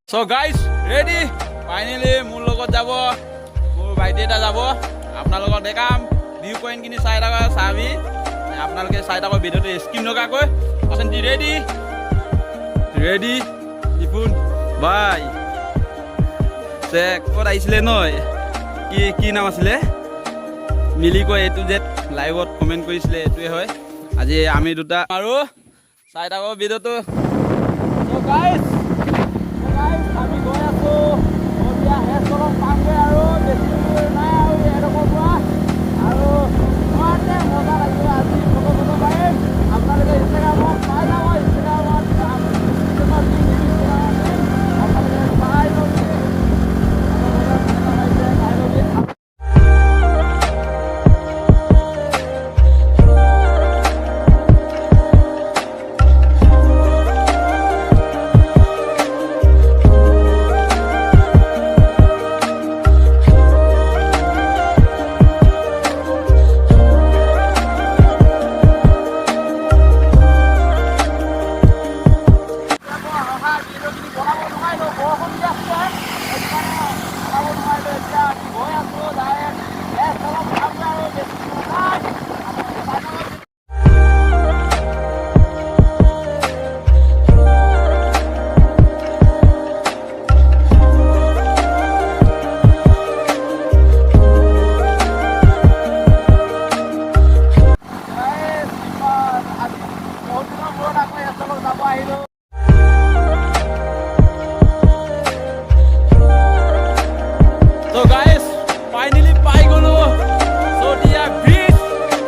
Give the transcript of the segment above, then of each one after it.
So guys, ready? Finally, মোৰ লগত যাব মোৰ ভাইটি এটা যাব আপোনালোকক দেখাম ভিউ পইণ্ট কিনি চাই থাকা চাবি আপোনালোকে চাই থাকা ভিডিঅ'টো স্কিপ নকৰাকৈ অচেন্টি ৰেডি ইফুন বাই চেক ক'ত আহিছিলে নয় কি নাম আছিলে মিলি কয় এইটো যে লাইভত কমেণ্ট কৰিছিলে এইটোৱে হয় আজি আমি দুটা আৰু চাই থাকা ভিডিঅ'টো so guys আমি গৈ আছো এতিয়া হেছলক পামগৈ আৰু বেছি দূৰ নাই আৰু এডোখৰ পৰা আৰু ইমানে মজা লাগিব আজি ফটো পাৰিম আপোনালোকে ইনষ্টাগ্ৰামত পাই যাব ইনষ্টাগ্ৰামত আপোনালোকে পাই যাব So guys, finally পাই গলো so dia bridge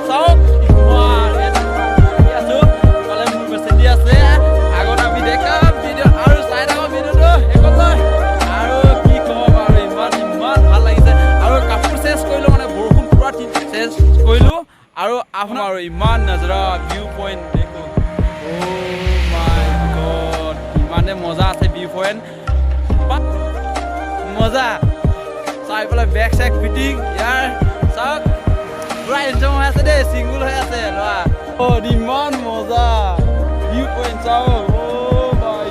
চাওক ইমান এটা আছো কলে মোৰ বেছেন্দি আছে আগত আমি দেখা ভিডিও আৰু চাই থাকা ভিডিওটো হেকলৈ আৰু কি কম আৰু ইমান ভাল লাগিছে আৰু কাপোৰ চেঞ্জ কৰিলো মানে বৰষুণ পুৰা চেঞ্জ কৰিলো আৰু আপোনাৰ আৰু ইমান নজৰা ভিউ পইণ্ট দেখো ও মাই গড ইমানে মজা আছে ভিউ পইণ্ট মজা চাই পেলাই বেক চেক ফিটিং ইয়াৰ চাওক পুৰা এনজয় হৈ আছে দেই চিংগুল হৈ আছে ল'ৰা ইমান মজা ভিউ পইণ্ট চাওক মাই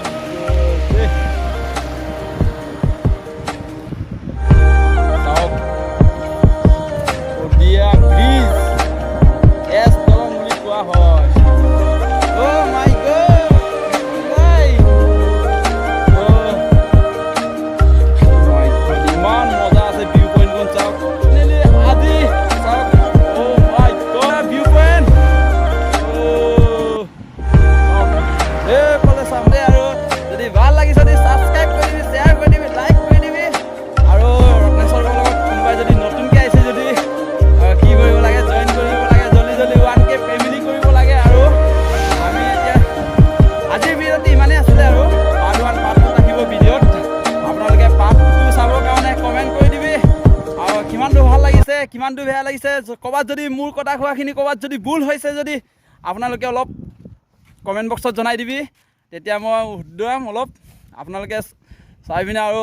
গড চাওক দিয়া ব্ৰিজ এছ দলং বুলি কোৱা হয় মাই গড ইমান মজা আছে ভিউ পইণ্ট কোন চাওক আজি চাওক মাই গড ভিউ পইণ্ট এইফালে চাম দেই আৰু যদি ভাল লাগিছে যদি ছাবস্ক্ৰাইব কৰি দিবি শ্বেয়াৰ কৰি দিবি লাইক কৰি দিবি আৰু ৰত্নেশ্বৰৰ লগত কোনোবাই যদি নতুনকৈ আহিছে যদি কি কৰিব লাগে জইন কৰিব লাগে জল্দি 1K ফেমিলি কৰিব লাগে আৰু আমি এতিয়া আজিৰ ভিডিঅ'টো ইমানেই আছিলে আৰু পাৰ্ট 1 থাকিব ভিডিঅ'ত আপোনালোকে পাৰ্ট 2 চাবৰ কাৰণে কমেণ্ট কৰি দিবি আৰু কিমান দূৰ ভাল লাগিছে কিমান দূৰ বেয়া লাগিছে ক'ৰবাত যদি মোৰ কথা কোৱাখিনি ক'ৰবাত যদি ভুল হৈছে যদি আপোনালোকে অলপ কমেণ্ট বক্সত জনাই দিবি তেতিয়া মই শুদ্ধৰাম অলপ আপোনালোকে চাই পিনে আৰু